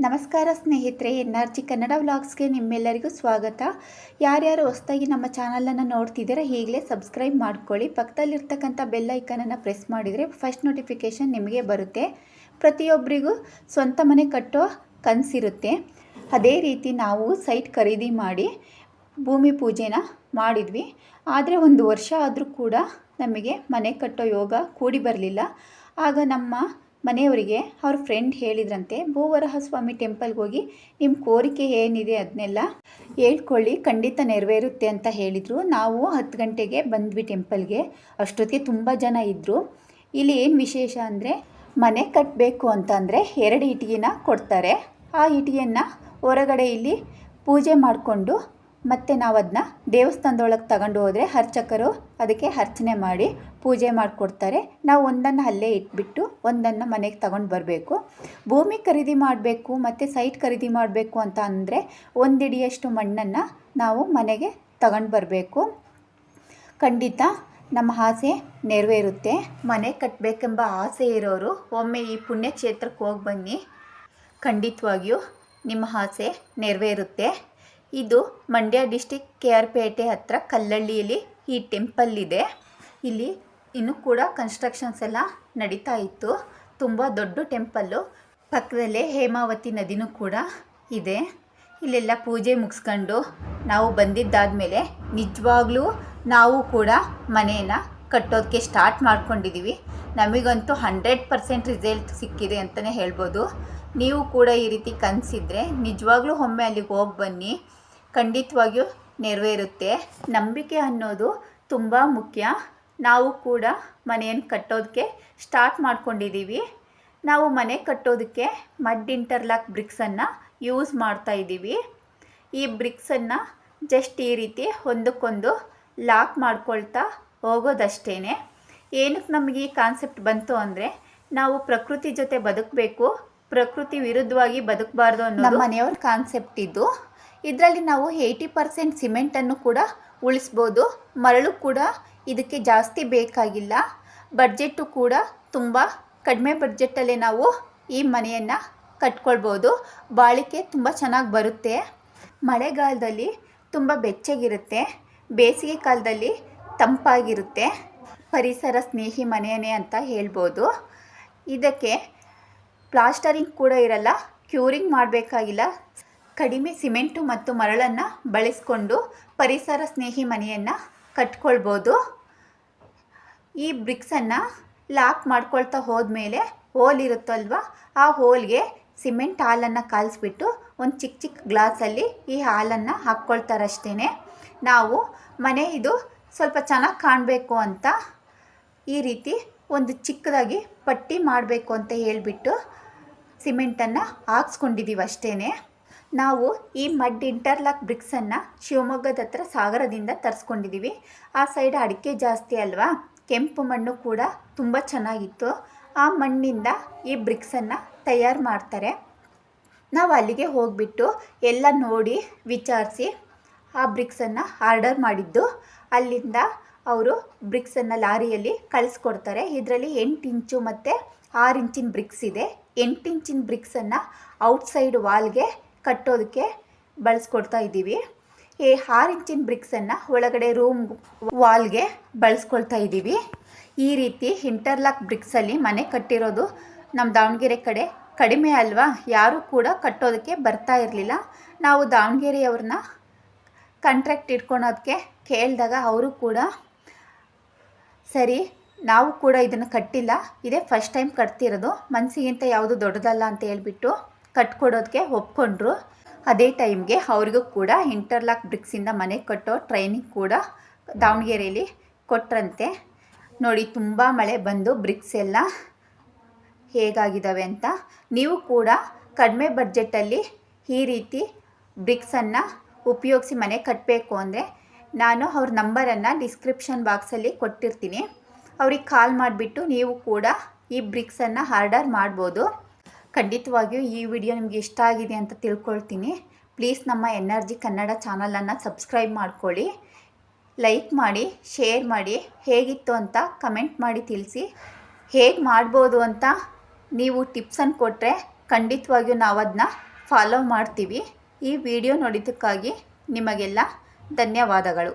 ನಮಸ್ಕಾರ ಸ್ನೇಹಿತರೆ, NRG ಕನ್ನಡ ವ್ಲಾಗ್ಸ್ಗೆ ನಿಮ್ಮೆಲ್ಲರಿಗೂ ಸ್ವಾಗತ. ಯಾರ್ಯಾರು ಹೊಸದಾಗಿ ನಮ್ಮ ಚಾನಲನ್ನು ನೋಡ್ತಿದ್ದೀರಾ ಈಗಲೇ ಸಬ್ಸ್ಕ್ರೈಬ್ ಮಾಡ್ಕೊಳ್ಳಿ. ಪಕ್ಕದಲ್ಲಿರ್ತಕ್ಕಂಥ ಬೆಲ್ ಐಕನನ್ನು ಪ್ರೆಸ್ ಮಾಡಿದರೆ ಫಸ್ಟ್ ನೋಟಿಫಿಕೇಷನ್ ನಿಮಗೆ ಬರುತ್ತೆ. ಪ್ರತಿಯೊಬ್ಬರಿಗೂ ಸ್ವಂತ ಮನೆ ಕಟ್ಟೋ ಕನಸಿರುತ್ತೆ. ಅದೇ ರೀತಿ ನಾವು ಸೈಟ್ ಖರೀದಿ ಮಾಡಿ ಭೂಮಿ ಪೂಜೆನ ಮಾಡಿದ್ವಿ. ಆದರೆ 1 ವರ್ಷ ಆದರೂ ಕೂಡ ನಮಗೆ ಮನೆ ಕಟ್ಟೋ ಯೋಗ ಕೂಡಿ ಬರಲಿಲ್ಲ. ಆಗ ನಮ್ಮ ಮನೆಯವರಿಗೆ ಅವ್ರ ಫ್ರೆಂಡ್ ಹೇಳಿದ್ರಂತೆ, ಭೂವರಹಸ್ವಾಮಿ ಟೆಂಪಲ್ಗೆ ಹೋಗಿ ನಿಮ್ಮ ಕೋರಿಕೆ ಏನಿದೆ ಅದನ್ನೆಲ್ಲ ಹೇಳ್ಕೊಳ್ಳಿ, ಖಂಡಿತ ನೆರವೇರುತ್ತೆ ಅಂತ ಹೇಳಿದರು. ನಾವು 10 ಗಂಟೆಗೆ ಬಂದ್ವಿ ಟೆಂಪಲ್ಗೆ. ಅಷ್ಟೊತ್ತಿಗೆ ತುಂಬ ಜನ ಇದ್ದರು. ಇಲ್ಲಿ ಏನು ವಿಶೇಷ ಅಂದರೆ, ಮನೆ ಕಟ್ಟಬೇಕು ಅಂತಂದರೆ 2 ಇಟ್ಟಿಗೆನ ಕೊಡ್ತಾರೆ. ಆ ಇಟ್ಟಿಗೆಯನ್ನು ಹೊರಗಡೆ ಇಲ್ಲಿ ಪೂಜೆ ಮಾಡಿಕೊಂಡು ಮತ್ತು ನಾವು ಅದನ್ನ ದೇವಸ್ಥಾನದೊಳಗೆ ತಗೊಂಡು ಹೋದರೆ ಅರ್ಚಕರು ಅದಕ್ಕೆ ಅರ್ಚನೆ ಮಾಡಿ ಪೂಜೆ ಮಾಡಿಕೊಡ್ತಾರೆ. ನಾವು ಒಂದನ್ನು ಅಲ್ಲೇ ಇಟ್ಬಿಟ್ಟು ಒಂದನ್ನು ಮನೆಗೆ ತಗೊಂಡು ಬರಬೇಕು. ಭೂಮಿ ಖರೀದಿ ಮಾಡಬೇಕು ಮತ್ತು ಸೈಟ್ ಖರೀದಿ ಮಾಡಬೇಕು ಅಂತ ಅಂದರೆ 1 ಹಿಡಿಯಷ್ಟು ಮಣ್ಣನ್ನು ನಾವು ಮನೆಗೆ ತಗೊಂಡು ಬರಬೇಕು. ಖಂಡಿತ ನಮ್ಮ ಆಸೆ ನೆರವೇರುತ್ತೆ. ಮನೆ ಕಟ್ಟಬೇಕೆಂಬ ಆಸೆ ಇರೋರು ಒಮ್ಮೆ ಈ ಪುಣ್ಯಕ್ಷೇತ್ರಕ್ಕೆ ಹೋಗಿ ಬನ್ನಿ, ಖಂಡಿತವಾಗಿಯೂ ನಿಮ್ಮ ಆಸೆ ನೆರವೇರುತ್ತೆ. ಇದು ಮಂಡ್ಯ ಡಿಸ್ಟಿಕ್ KR ಪೇಟೆ ಹತ್ರ ಕಲ್ಲಳ್ಳಿಯಲ್ಲಿ ಈ ಟೆಂಪಲ್ ಇದೆ. ಇಲ್ಲಿ ಇನ್ನೂ ಕೂಡ ಕನ್ಸ್ಟ್ರಕ್ಷನ್ಸ್ ಎಲ್ಲ ನಡೀತಾ ಇತ್ತು. ತುಂಬ ದೊಡ್ಡ ಟೆಂಪಲ್ಲು. ಪಕ್ಕದಲ್ಲೇ ಹೇಮಾವತಿ ನದಿನೂ ಕೂಡ ಇದೆ. ಇಲ್ಲೆಲ್ಲ ಪೂಜೆ ಮುಗಿಸ್ಕೊಂಡು ನಾವು ಬಂದಿದ್ದಾದಮೇಲೆ ನಿಜವಾಗ್ಲೂ ನಾವು ಕೂಡ ಮನೆಯನ್ನು ಕಟ್ಟೋದಕ್ಕೆ ಸ್ಟಾರ್ಟ್ ಮಾಡ್ಕೊಂಡಿದ್ದೀವಿ. ನಮಗಂತೂ 100% ರಿಸಲ್ಟ್ ಸಿಕ್ಕಿದೆ ಅಂತಲೇ ಹೇಳ್ಬೋದು. ನೀವು ಕೂಡ ಈ ರೀತಿ ಕನಸಿದ್ರೆ ನಿಜವಾಗ್ಲೂ ಒಮ್ಮೆ ಅಲ್ಲಿಗೆ ಹೋಗಿ ಬನ್ನಿ, ಖಂಡಿತವಾಗಿಯೂ ನೆರವೇರುತ್ತೆ. ನಂಬಿಕೆ ಅನ್ನೋದು ತುಂಬ ಮುಖ್ಯ. ನಾವು ಕೂಡ ಮನೆಯನ್ನು ಕಟ್ಟೋದಕ್ಕೆ ಸ್ಟಾರ್ಟ್ ಮಾಡ್ಕೊಂಡಿದ್ದೀವಿ. ನಾವು ಮನೆ ಕಟ್ಟೋದಕ್ಕೆ ಮಡ್ ಇಂಟರ್ಲಾಕ್ ಬ್ರಿಕ್ಸನ್ನು ಯೂಸ್ ಮಾಡ್ತಾಯಿದ್ದೀವಿ. ಈ ಬ್ರಿಕ್ಸನ್ನು ಜಸ್ಟ್ ಈ ರೀತಿ ಒಂದಕ್ಕೊಂದು ಲಾಕ್ ಮಾಡ್ಕೊಳ್ತಾ ಹೋಗೋದಷ್ಟೇ. ಏನಕ್ಕೆ ನಮಗೆ ಈ ಕಾನ್ಸೆಪ್ಟ್ ಬಂತು ಅಂದರೆ, ನಾವು ಪ್ರಕೃತಿ ಜೊತೆ ಬದುಕಬೇಕು, ಪ್ರಕೃತಿ ವಿರುದ್ಧವಾಗಿ ಬದುಕಬಾರ್ದು ಅನ್ನೋದು ನಮ್ಮ ಮನೆಯವ್ರ ಕಾನ್ಸೆಪ್ಟ್ ಇದು. ಇದರಲ್ಲಿ ನಾವು 80% ಸಿಮೆಂಟನ್ನು ಕೂಡ ಉಳಿಸ್ಬೋದು. ಮರಳು ಕೂಡ ಇದಕ್ಕೆ ಜಾಸ್ತಿ ಬೇಕಾಗಿಲ್ಲ. ಬಡ್ಜೆಟ್ಟು ಕೂಡ ತುಂಬ ಕಡಿಮೆ ಬಡ್ಜೆಟ್ಟಲ್ಲೇ ನಾವು ಈ ಮನೆಯನ್ನು ಕಟ್ಕೊಳ್ಬೋದು. ಬಾಳಿಕೆ ತುಂಬ ಚೆನ್ನಾಗಿ ಬರುತ್ತೆ. ಮಳೆಗಾಲದಲ್ಲಿ ತುಂಬ ಬೆಚ್ಚಗಿರುತ್ತೆ, ಬೇಸಿಗೆ ಕಾಲದಲ್ಲಿ ತಂಪಾಗಿರುತ್ತೆ. ಪರಿಸರ ಸ್ನೇಹಿ ಮನೆಯೇ ಅಂತ ಹೇಳ್ಬೋದು. ಇದಕ್ಕೆ ಪ್ಲಾಸ್ಟರಿಂಗ್ ಕೂಡ ಇರಲ್ಲ, ಕ್ಯೂರಿಂಗ್ ಮಾಡಬೇಕಾಗಿಲ್ಲ. ಕಡಿಮೆ ಸಿಮೆಂಟು ಮತ್ತು ಮರಳನ್ನು ಬಳಸಿಕೊಂಡು ಪರಿಸರ ಸ್ನೇಹಿ ಮನೆಯನ್ನು ಕಟ್ಕೊಳ್ಬೋದು. ಈ ಬ್ರಿಕ್ಸನ್ನು ಲಾಕ್ ಮಾಡ್ಕೊಳ್ತಾ ಹೋದ್ಮೇಲೆ ಹೋಲ್ ಇರುತ್ತಲ್ವ, ಆ ಹೋಲ್ಗೆ ಸಿಮೆಂಟ್ ಹಾಲನ್ನು ಕಾಲಿಸ್ಬಿಟ್ಟು ಒಂದು ಚಿಕ್ಕ ಚಿಕ್ಕ ಗ್ಲಾಸಲ್ಲಿ ಈ ಹಾಲನ್ನು ಹಾಕ್ಕೊಳ್ತಾರಷ್ಟೇ. ನಾವು ಮನೆ ಇದು ಸ್ವಲ್ಪ ಚೆನ್ನಾಗಿ ಕಾಣಬೇಕು ಅಂತ ಈ ರೀತಿ ಒಂದು ಚಿಕ್ಕದಾಗಿ ಪಟ್ಟಿ ಮಾಡಬೇಕು ಅಂತ ಹೇಳಿಬಿಟ್ಟು ಸಿಮೆಂಟನ್ನು ಹಾಕ್ಸ್ಕೊಂಡಿದ್ದೀವಿ ಅಷ್ಟೇ. ನಾವು ಈ ಮಡ್ ಇಂಟರ್ಲಾಕ್ ಬ್ರಿಕ್ಸನ್ನು ಶಿವಮೊಗ್ಗದ ಹತ್ರ ಸಾಗರದಿಂದ ತರಿಸ್ಕೊಂಡಿದ್ದೀವಿ. ಆ ಸೈಡ್ ಅಡಿಕೆ ಜಾಸ್ತಿ ಅಲ್ವಾ, ಕೆಂಪು ಮಣ್ಣು ಕೂಡ ತುಂಬ ಚೆನ್ನಾಗಿತ್ತು. ಆ ಮಣ್ಣಿಂದ ಈ ಬ್ರಿಕ್ಸನ್ನು ತಯಾರು ಮಾಡ್ತಾರೆ. ನಾವು ಅಲ್ಲಿಗೆ ಹೋಗಿಬಿಟ್ಟು ಎಲ್ಲ ನೋಡಿ ವಿಚಾರಿಸಿ ಆ ಬ್ರಿಕ್ಸನ್ನು ಆರ್ಡರ್ ಮಾಡಿದ್ದು. ಅಲ್ಲಿಂದ ಅವರು ಬ್ರಿಕ್ಸನ್ನು ಲಾರಿಯಲ್ಲಿ ಕಳಿಸ್ಕೊಡ್ತಾರೆ. ಇದರಲ್ಲಿ 8 ಇಂಚು ಮತ್ತು 6 ಇಂಚಿನ ಬ್ರಿಕ್ಸ್ ಇದೆ. 8 ಇಂಚಿನ ಬ್ರಿಕ್ಸನ್ನು ಔಟ್ಸೈಡ್ ವಾಲ್ಗೆ ಕಟ್ಟೋದಕ್ಕೆ ಬಳಸ್ಕೊಡ್ತಾ ಇದ್ದೀವಿ. ಈ 6 ಇಂಚಿನ ಬ್ರಿಕ್ಸನ್ನು ಒಳಗಡೆ ರೂಮ್ ವಾಲ್ಗೆ ಬಳಸ್ಕೊಳ್ತಾ ಇದ್ದೀವಿ. ಈ ರೀತಿ ಇಂಟರ್ಲಾಕ್ ಬ್ರಿಕ್ಸಲ್ಲಿ ಮನೆ ಕಟ್ಟಿರೋದು ನಮ್ಮ ದಾವಣಗೆರೆ ಕಡೆ ಕಡಿಮೆ ಅಲ್ವಾ, ಯಾರೂ ಕೂಡ ಕಟ್ಟೋದಕ್ಕೆ ಬರ್ತಾ ಇರಲಿಲ್ಲ. ನಾವು ದಾವಣಗೆರೆಯವ್ರನ್ನ ಕಾಂಟ್ರಾಕ್ಟ್ ಇಟ್ಕೊಳೋದಕ್ಕೆ ಕೇಳಿದಾಗ ಅವರು ಕೂಡ ಸರಿ, ನಾವು ಕೂಡ ಇದನ್ನು ಕಟ್ಟಿಲ್ಲ, ಇದೇ ಫಸ್ಟ್ ಟೈಮ್ ಕಟ್ತಿರೋದು, ಮನಸ್ಸಿಗಿಂತ ಯಾವುದು ದೊಡ್ಡದಲ್ಲ ಅಂತ ಹೇಳ್ಬಿಟ್ಟು ಕಟ್ಕೊಡೋದಕ್ಕೆ ಒಪ್ಕೊಂಡ್ರು. ಅದೇ ಟೈಮ್ಗೆ ಅವ್ರಿಗೂ ಕೂಡ ಇಂಟರ್ಲಾಕ್ ಬ್ರಿಕ್ಸಿಂದ ಮನೆ ಕಟ್ಟೋ ಟ್ರೈನಿಂಗ್ ಕೂಡ ದಾವಣಗೆರೆಯಲ್ಲಿ ಕೊಟ್ರಂತೆ. ನೋಡಿ, ತುಂಬ ಮಳೆ ಬಂದು ಬ್ರಿಕ್ಸ್ ಎಲ್ಲ ಹೇಗಾಗಿದ್ದಾವೆ ಅಂತ. ನೀವು ಕೂಡ ಕಡಿಮೆ ಬಡ್ಜೆಟಲ್ಲಿ ಈ ರೀತಿ ಬ್ರಿಕ್ಸನ್ನು ಉಪಯೋಗಿಸಿ ಮನೆ ಕಟ್ಟಬೇಕು ಅಂದರೆ ನಾನು ಅವ್ರ ನಂಬರನ್ನು ಡಿಸ್ಕ್ರಿಪ್ಷನ್ ಬಾಕ್ಸಲ್ಲಿ ಕೊಟ್ಟಿರ್ತೀನಿ. ಅವ್ರಿಗೆ ಕಾಲ್ ಮಾಡಿಬಿಟ್ಟು ನೀವು ಕೂಡ ಈ ಬ್ರಿಕ್ಸನ್ನು ಆರ್ಡರ್ ಮಾಡ್ಬೋದು. ಖಂಡಿತವಾಗಿಯೂ ಈ ವಿಡಿಯೋ ನಿಮಗೆ ಇಷ್ಟ ಆಗಿದೆ ಅಂತ ತಿಳ್ಕೊಳ್ತೀನಿ. ಪ್ಲೀಸ್ ನಮ್ಮ NRG ಕನ್ನಡ ಚಾನಲನ್ನು ಸಬ್ಸ್ಕ್ರೈಬ್ ಮಾಡ್ಕೊಳ್ಳಿ, ಲೈಕ್ ಮಾಡಿ, ಶೇರ್ ಮಾಡಿ, ಹೇಗಿತ್ತು ಅಂತ ಕಮೆಂಟ್ ಮಾಡಿ ತಿಳಿಸಿ. ಹೇಗೆ ಮಾಡ್ಬೋದು ಅಂತ ನೀವು ಟಿಪ್ಸನ್ನು ಕೊಟ್ಟರೆ ಖಂಡಿತವಾಗಿಯೂ ನಾವು ಅದನ್ನ ಫಾಲೋ ಮಾಡ್ತೀವಿ. ಈ ವಿಡಿಯೋ ನೋಡಿದ್ದಕ್ಕಾಗಿ ನಿಮಗೆಲ್ಲ ಧನ್ಯವಾದಗಳು.